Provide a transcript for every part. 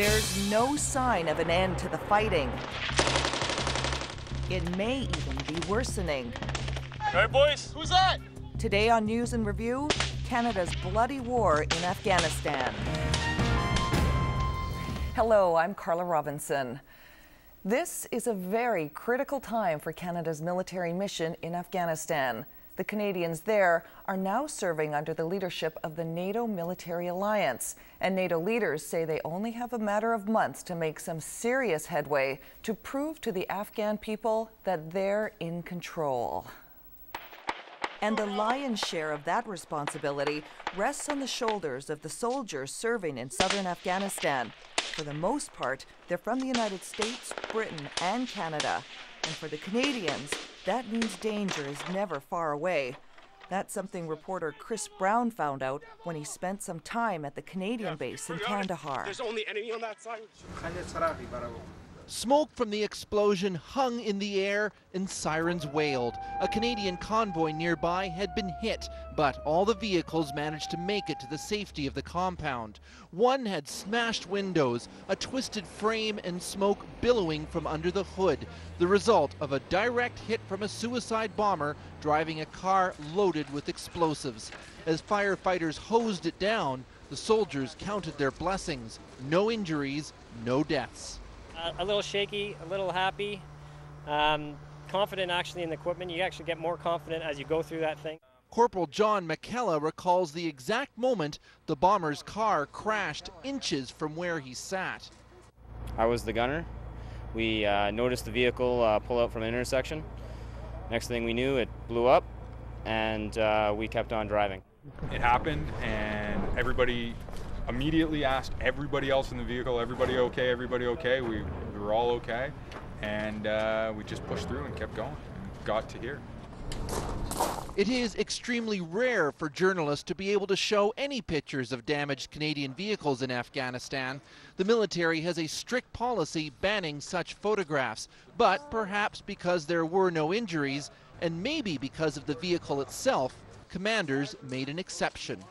There's no sign of an end to the fighting. It may even be worsening. All right, boys, who's that? Today on News and Review, Canada's bloody war in Afghanistan. Hello, I'm Carla Robinson. This is a very critical time for Canada's military mission in Afghanistan. The Canadians there are now serving under the leadership of the NATO military alliance, and NATO leaders say they only have a matter of months to make some serious headway to prove to the Afghan people that they're in control. And the lion's share of that responsibility rests on the shoulders of the soldiers serving in southern Afghanistan. For the most part, they're from the United States, Britain, and Canada. And for the Canadians, that means danger is never far away. That's something reporter Chris Brown found out when he spent some time at the Canadian base in Kandahar. There's only enemy on that side. Smoke from the explosion hung in the air and sirens wailed. A Canadian convoy nearby had been hit, but all the vehicles managed to make it to the safety of the compound. One had smashed windows, a twisted frame, and smoke billowing from under the hood, the result of a direct hit from a suicide bomber driving a car loaded with explosives. As firefighters hosed it down, the soldiers counted their blessings. No injuries, no deaths. A little shaky, a little happy, confident actually in the equipment. You actually get more confident as you go through that thing. Corporal John McKella recalls the exact moment the bomber's car crashed inches from where he sat. I was the gunner. We noticed the vehicle pull out from an intersection. Next thing we knew, it blew up, and we kept on driving. It happened, and everybody immediately asked everybody else in the vehicle, everybody okay? We were all okay, and we just pushed through and kept going and got to here. It is extremely rare for journalists to be able to show any pictures of damaged Canadian vehicles in Afghanistan. The military has a strict policy banning such photographs, but perhaps because there were no injuries, and maybe because of the vehicle itself, commanders made an exception.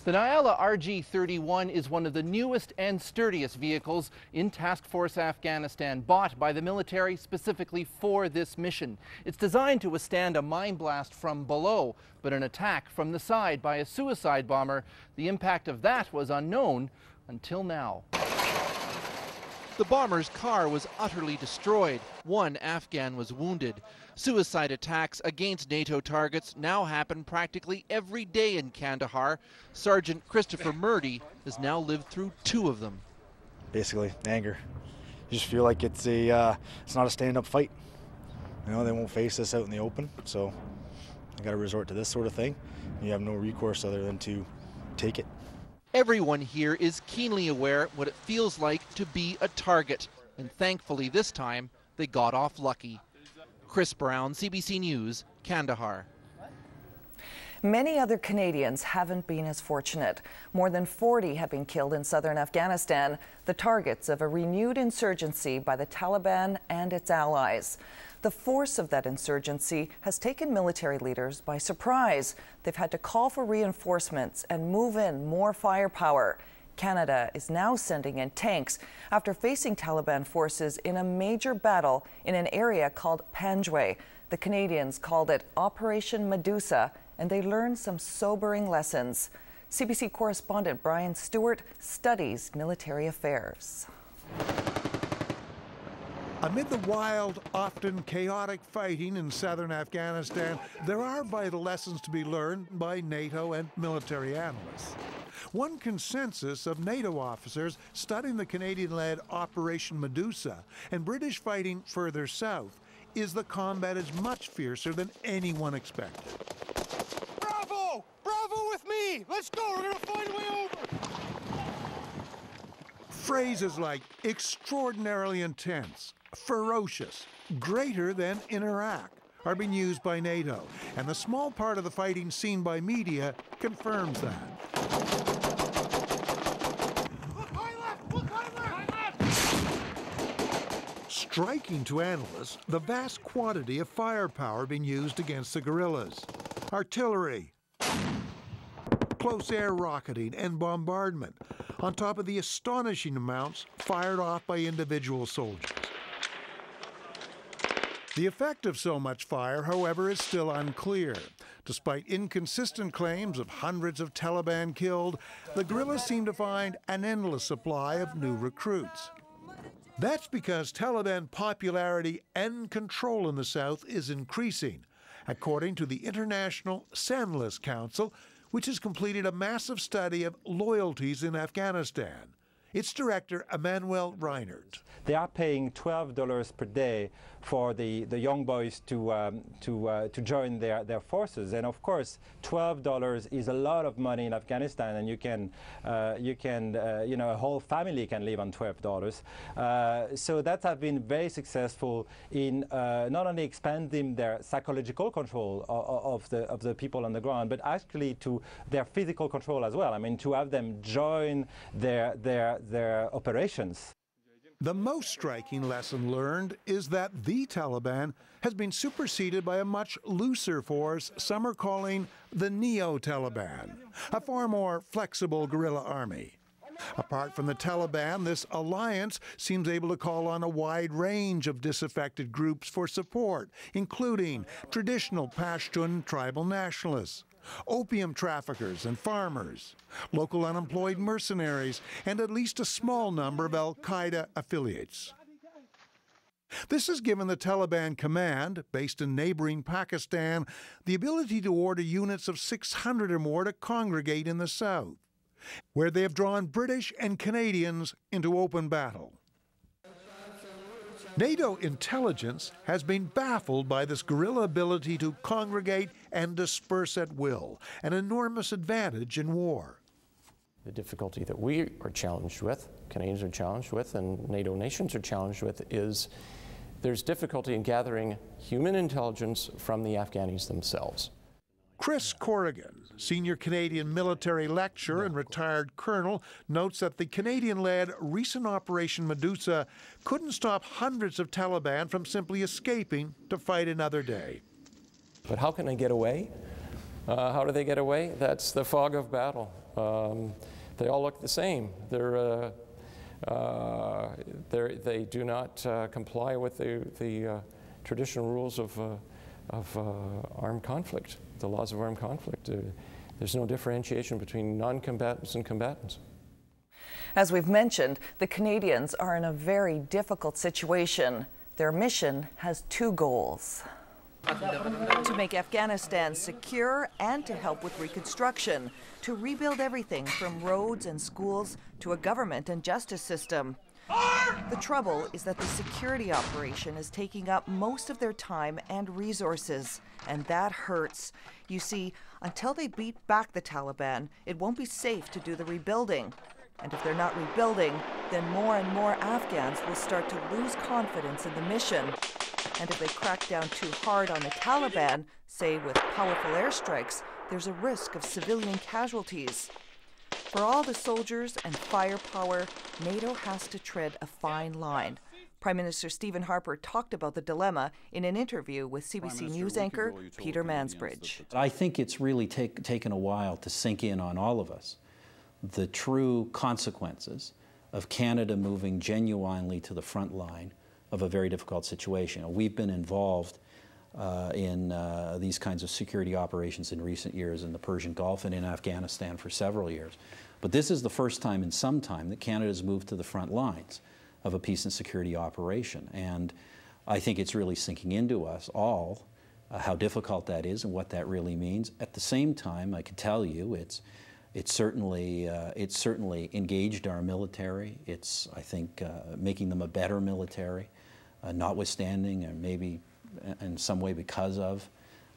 The Nyala RG-31 is one of the newest and sturdiest vehicles in Task Force Afghanistan, bought by the military specifically for this mission. It's designed to withstand a mine blast from below, but an attack from the side by a suicide bomber, the impact of that was unknown until now. The bomber's car was utterly destroyed. One Afghan was wounded. Suicide attacks against NATO targets now happen practically every day in Kandahar. Sergeant Christopher Murdy has now lived through 2 of them. Basically, anger. You just feel like it's not a stand-up fight. You know, they won't face us out in the open, so you got to resort to this sort of thing. You have no recourse other than to take it. Everyone here is keenly aware what it feels like to be a target, and thankfully this time they got off lucky. Chris Brown, CBC News, Kandahar. Many other Canadians haven't been as fortunate. More than 40 have been killed in southern Afghanistan, the targets of a renewed insurgency by the Taliban and its allies. The force of that insurgency has taken military leaders by surprise. They've had to call for reinforcements and move in more firepower. Canada is now sending in tanks after facing Taliban forces in a major battle in an area called Panjwai. The Canadians called it Operation Medusa, and they learned some sobering lessons. CBC correspondent Brian Stewart studies military affairs. Amid the wild, often chaotic fighting in southern Afghanistan, there are vital lessons to be learned by NATO and military analysts. One consensus of NATO officers studying the Canadian-led Operation Medusa and British fighting further south is the combat is much fiercer than anyone expected. Bravo! Bravo with me! Let's go! We're gonna find a way over! Phrases like extraordinarily intense, ferocious, greater than in Iraq are being used by NATO, and the small part of the fighting seen by media confirms that. Look high left! Look high left! Striking to analysts, the vast quantity of firepower being used against the guerrillas. Artillery, close air rocketing and bombardment, on top of the astonishing amounts fired off by individual soldiers. The effect of so much fire, however, is still unclear. Despite inconsistent claims of hundreds of Taliban killed, the guerrillas seem to find an endless supply of new recruits. That's because Taliban popularity and control in the south is increasing, according to the International Sendless Council, which has completed a massive study of loyalties in Afghanistan. Its director, Emmanuel Reinert. They are paying $12 per day for the young boys to join their forces, and of course, $12 is a lot of money in Afghanistan, and you can a whole family can live on $12. So that have been very successful in not only expanding their psychological control of the people on the ground, but actually to their physical control as well. I mean, to have them join their operations. The most striking lesson learned is that the Taliban has been superseded by a much looser force some are calling the Neo-Taliban, a far more flexible guerrilla army. Apart from the Taliban, this alliance seems able to call on a wide range of disaffected groups for support, including traditional Pashtun tribal nationalists, opium traffickers and farmers, local unemployed mercenaries, and at least a small number of al-Qaeda affiliates. This has given the Taliban command, based in neighboring Pakistan, the ability to order units of 600 or more to congregate in the south, where they have drawn British and Canadians into open battle. NATO intelligence has been baffled by this guerrilla ability to congregate and disperse at will, an enormous advantage in war. The difficulty that we are challenged with, Canadians are challenged with, and NATO nations are challenged with, is there's difficulty in gathering human intelligence from the Afghanis themselves. Chris Corrigan, senior Canadian military lecturer and retired colonel, notes that the Canadian-led recent Operation Medusa couldn't stop hundreds of Taliban from simply escaping to fight another day. But how can they get away? How do they get away? That's the fog of battle. They all look the same. They do not comply with the traditional rules of armed conflict, the laws of armed conflict. There's no differentiation between non-combatants and combatants. As we've mentioned, the Canadians are in a very difficult situation. Their mission has two goals: to make Afghanistan secure and to help with reconstruction, to rebuild everything from roads and schools to a government and justice system. The trouble is that the security operation is taking up most of their time and resources, and that hurts. You see, until they beat back the Taliban, it won't be safe to do the rebuilding. And if they're not rebuilding, then more and more Afghans will start to lose confidence in the mission. And if they crack down too hard on the Taliban, say with powerful airstrikes, there's a risk of civilian casualties. For all the soldiers and firepower, NATO has to tread a fine line. Prime Minister Stephen Harper talked about the dilemma in an interview with CBC News anchor Peter Mansbridge. I think it's really taken a while to sink in on all of us the true consequences of Canada moving genuinely to the front line of a very difficult situation. We've been involved in these kinds of security operations in recent years in the Persian Gulf and in Afghanistan for several years. But this is the first time in some time that Canada has moved to the front lines of a peace and security operation. And I think it's really sinking into us all how difficult that is and what that really means. At the same time, I can tell you it's certainly engaged our military. It's, I think, making them a better military, notwithstanding and maybe in some way because of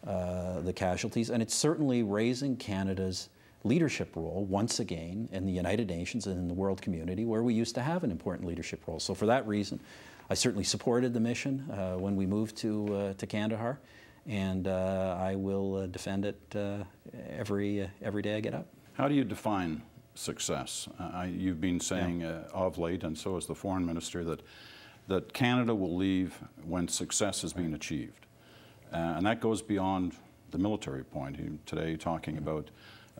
the casualties. And it's certainly raising Canada's leadership role once again in the United Nations and in the world community, where we used to have an important leadership role. So for that reason, I certainly supported the mission when we moved to Kandahar, and I will defend it every day I get up. How do you define success? You've been saying of late, and so has the Foreign Minister, that Canada will leave when success has been achieved. And that goes beyond the military point. Today talking about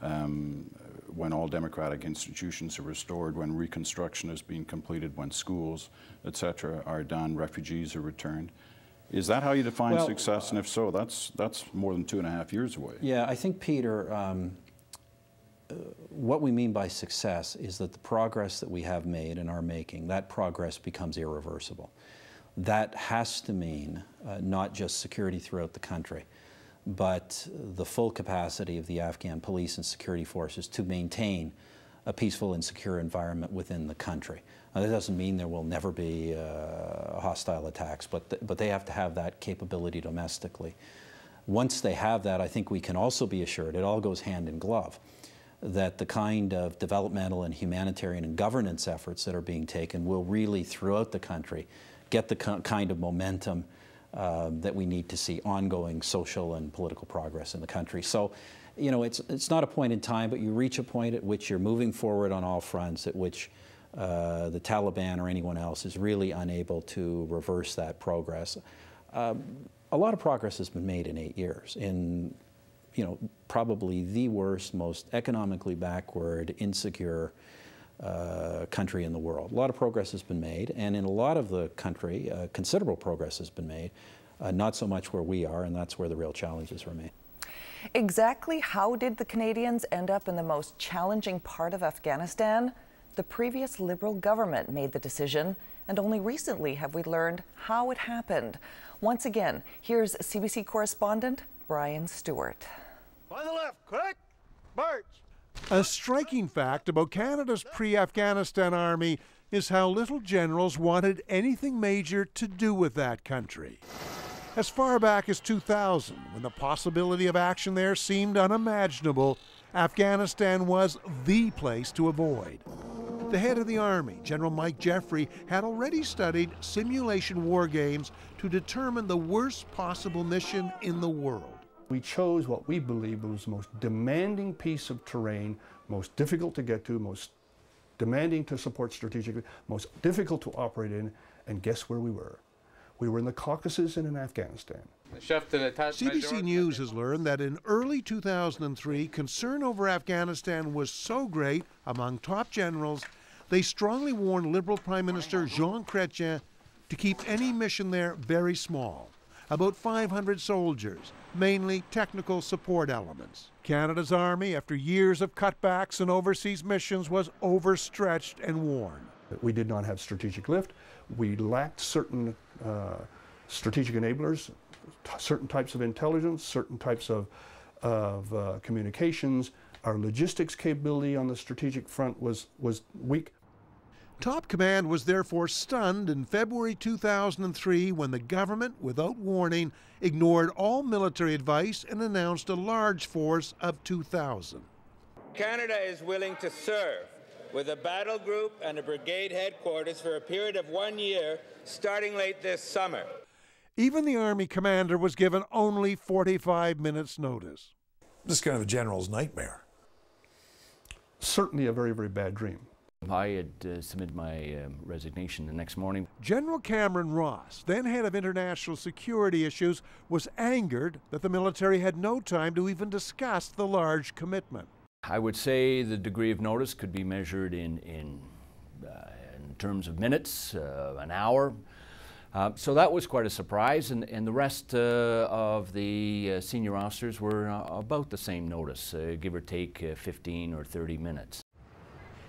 when all democratic institutions are restored, when reconstruction is being completed, when schools, etc., are done, refugees are returned. Is that how you define success? And if so, that's more than 2.5 years away. Yeah, I think, Peter, what we mean by success is that the progress that we have made and are making, that progress becomes irreversible. That has to mean not just security throughout the country, but the full capacity of the Afghan police and security forces to maintain a peaceful and secure environment within the country. Now, that doesn't mean there will never be hostile attacks, but they have to have that capability domestically. Once they have that, I think we can also be assured, it all goes hand in glove, that the kind of developmental and humanitarian and governance efforts that are being taken will really, throughout the country, get the kind of momentum that we need to see ongoing social and political progress in the country. So, you know, it's not a point in time, but you reach a point at which you're moving forward on all fronts, at which the Taliban or anyone else is really unable to reverse that progress. A lot of progress has been made in 8 years in, you know, probably the worst, most economically backward, insecure country in the world. A lot of progress has been made, and in a lot of the country, considerable progress has been made, not so much where we are, and that's where the real challenges remain. Exactly how did the Canadians end up in the most challenging part of Afghanistan? The previous Liberal government made the decision, and only recently have we learned how it happened. Once again, here's CBC correspondent Brian Stewart. On the left, quick, march! A striking fact about Canada's pre-Afghanistan army is how little generals wanted anything major to do with that country. As far back as 2000, when the possibility of action there seemed unimaginable, Afghanistan was the place to avoid. The head of the Army, General Mike Jeffrey, had already studied simulation war games to determine the worst possible mission in the world. We chose what we believed was the most demanding piece of terrain, most difficult to get to, most demanding to support strategically, most difficult to operate in, and guess where we were? We were in the Caucasus and in Afghanistan. CBC News has learned that in early 2003, concern over Afghanistan was so great among top generals, they strongly warned Liberal Prime Minister Jean Chrétien to keep any mission there very small. About 500 soldiers, mainly technical support elements. Canada's army, after years of cutbacks and overseas missions, was overstretched and worn. We did not have strategic lift. We lacked certain strategic enablers, certain types of intelligence, certain types of communications. Our logistics capability on the strategic front was weak. Top command was therefore stunned in February 2003 when the government, without warning, ignored all military advice and announced a large force of 2,000. Canada is willing to serve with a battle group and a brigade headquarters for a period of 1 year, starting late this summer. Even the Army commander was given only 45 minutes notice. This is kind of a general's nightmare. Certainly a very, very bad dream. I had submitted my resignation the next morning. General Cameron Ross, then head of international security issues, was angered that the military had no time to even discuss the large commitment. I would say the degree of notice could be measured in terms of minutes, an hour. So that was quite a surprise, and the rest of the senior officers were about the same notice, give or take 15 or 30 minutes.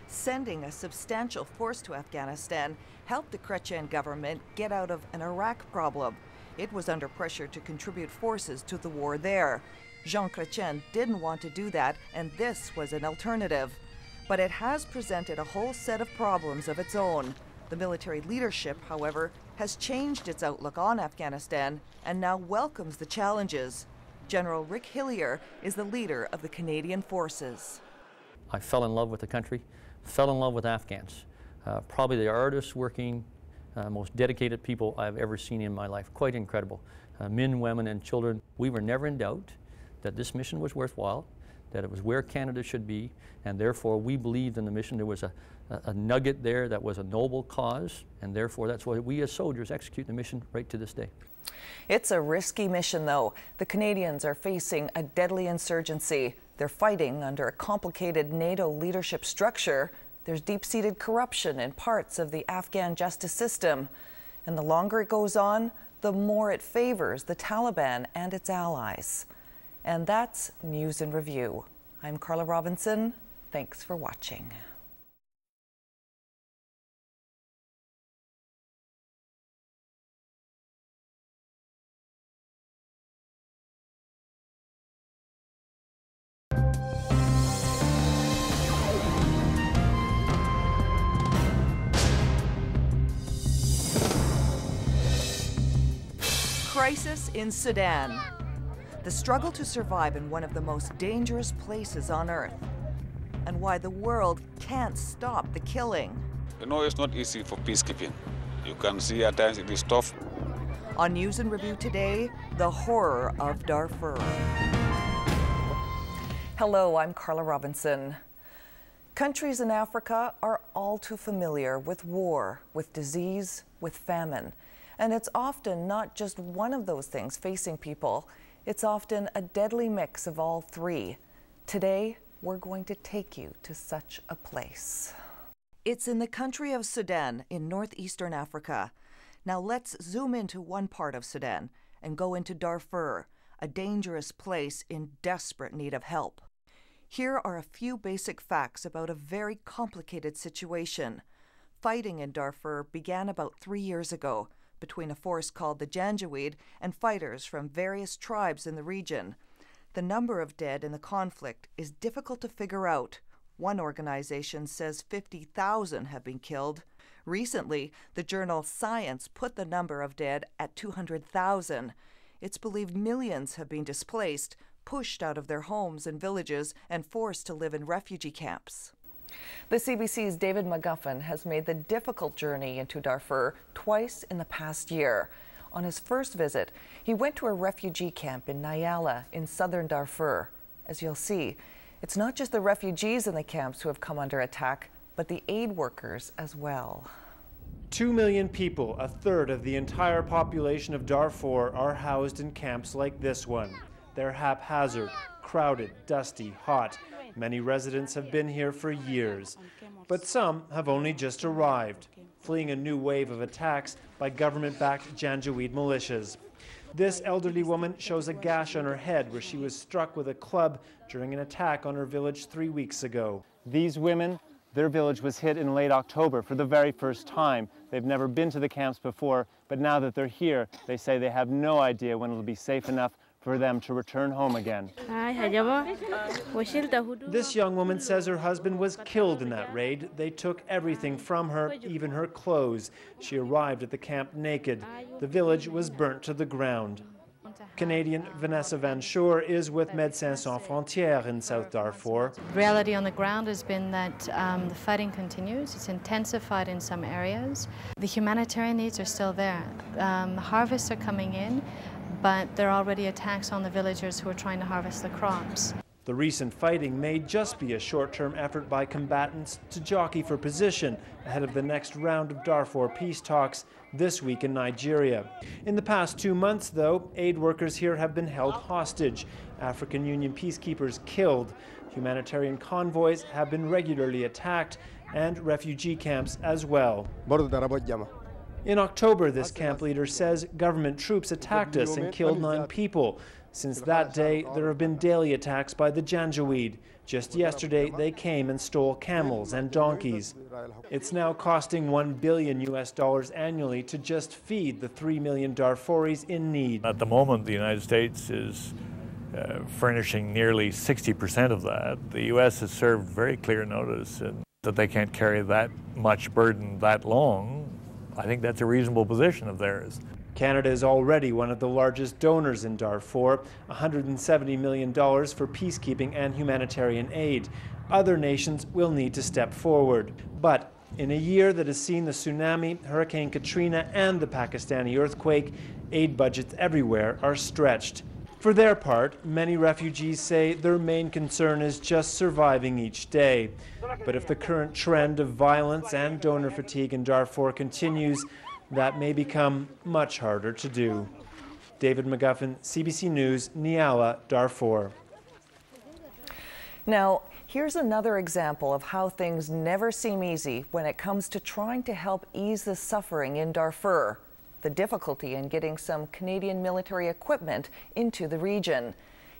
Sending a substantial force to Afghanistan helped the Chrétien government get out of an Iraq problem. It was under pressure to contribute forces to the war there. Jean Chrétien didn't want to do that, and this was an alternative. But it has presented a whole set of problems of its own. The military leadership, however, has changed its outlook on Afghanistan and now welcomes the challenges. General Rick Hillier is the leader of the Canadian Forces. I fell in love with the country, fell in love with Afghans. Probably the hardest working, most dedicated people I've ever seen in my life. Quite incredible. Men, women, and children. We were never in doubt that this mission was worthwhile, that it was where Canada should be, and therefore we believed in the mission. There was a nugget there that was a noble cause, and therefore that's why we as soldiers execute the mission right to this day. It's a risky mission, though. The Canadians are facing a deadly insurgency. They're fighting under a complicated NATO leadership structure. There's deep-seated corruption in parts of the Afghan justice system. And the longer it goes on, the more it favors the Taliban and its allies. And that's News in Review. I'm Carla Robinson. Thanks for watching. Crisis in Sudan. The struggle to survive in one of the most dangerous places on earth, and why the world can't stop the killing. You know, it's not easy for peacekeeping. You can see at times it is tough. On News and Review today, the horror of Darfur. Hello, I'm Carla Robinson. Countries in Africa are all too familiar with war, with disease, with famine. And it's often not just one of those things facing people. It's often a deadly mix of all three. Today, we're going to take you to such a place. It's in the country of Sudan in northeastern Africa. Now let's zoom into one part of Sudan and go into Darfur, a dangerous place in desperate need of help. Here are a few basic facts about a very complicated situation. Fighting in Darfur began about 3 years ago, between a force called the Janjaweed and fighters from various tribes in the region. The number of dead in the conflict is difficult to figure out. One organization says 50,000 have been killed. Recently, the journal Science put the number of dead at 200,000. It's believed millions have been displaced, pushed out of their homes and villages, and forced to live in refugee camps. The CBC's David McGuffin has made the difficult journey into Darfur twice in the past year. On his first visit, he went to a refugee camp in Nyala in southern Darfur. As you'll see, it's not just the refugees in the camps who have come under attack, but the aid workers as well. 2 million people, a third of the entire population of Darfur, are housed in camps like this one. They're haphazard, crowded, dusty, hot. Many residents have been here for years, but some have only just arrived, fleeing a new wave of attacks by government-backed Janjaweed militias. This elderly woman shows a gash on her head where she was struck with a club during an attack on her village 3 weeks ago. These women, their village was hit in late October for the very first time. They've never been to the camps before, but now that they're here, they say they have no idea when it'll be safe enough for them to return home again. This young woman says her husband was killed in that raid. They took everything from her, even her clothes. She arrived at the camp naked. The village was burnt to the ground. Canadian Vanessa Van Shore is with Médecins Sans Frontières in South Darfur. The reality on the ground has been that the fighting continues. It's intensified in some areas. The humanitarian needs are still there. Harvests are coming in, but there are already attacks on the villagers who are trying to harvest the crops. The recent fighting may just be a short-term effort by combatants to jockey for position ahead of the next round of Darfur peace talks this week in Nigeria. In the past 2 months, though, aid workers here have been held hostage, African Union peacekeepers killed, humanitarian convoys have been regularly attacked, and refugee camps as well. In October, this camp leader says government troops attacked us and killed 9 people. Since that day, there have been daily attacks by the Janjaweed. Just yesterday, they came and stole camels and donkeys. It's now costing $1 billion annually to just feed the 3 million Darfuris in need. At the moment, the United States is furnishing nearly 60% of that. The U.S. has served very clear notice that they can't carry that much burden that long. I think that's a reasonable position of theirs. Canada is already one of the largest donors in Darfur, $170 million for peacekeeping and humanitarian aid. Other nations will need to step forward. But in a year that has seen the tsunami, Hurricane Katrina, and the Pakistani earthquake, aid budgets everywhere are stretched. For their part, many refugees say their main concern is just surviving each day. But if the current trend of violence and donor fatigue in Darfur continues, that may become much harder to do. David McGuffin, CBC News, Nyala, Darfur. Now, here's another example of how things never seem easy when it comes to trying to help ease the suffering in Darfur. The difficulty in getting some Canadian military equipment into the region.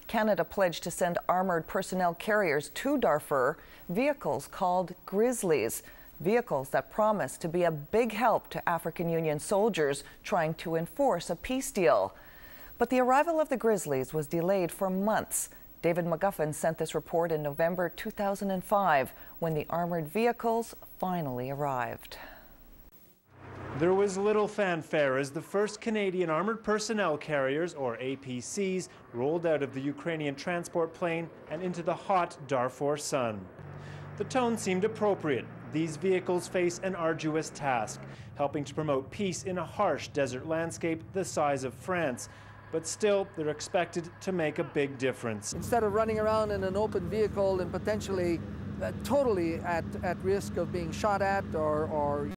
Canada pledged to send armored personnel carriers to Darfur, vehicles called Grizzlies, vehicles that promise to be a big help to African Union soldiers trying to enforce a peace deal. But the arrival of the Grizzlies was delayed for months. David McGuffin sent this report in November 2005 when the armored vehicles finally arrived. There was little fanfare as the first Canadian armored personnel carriers, or APCs, rolled out of the Ukrainian transport plane and into the hot Darfur sun. The tone seemed appropriate. These vehicles face an arduous task, helping to promote peace in a harsh desert landscape the size of France. But still, they're expected to make a big difference. Instead of running around in an open vehicle and potentially totally at risk of being shot at or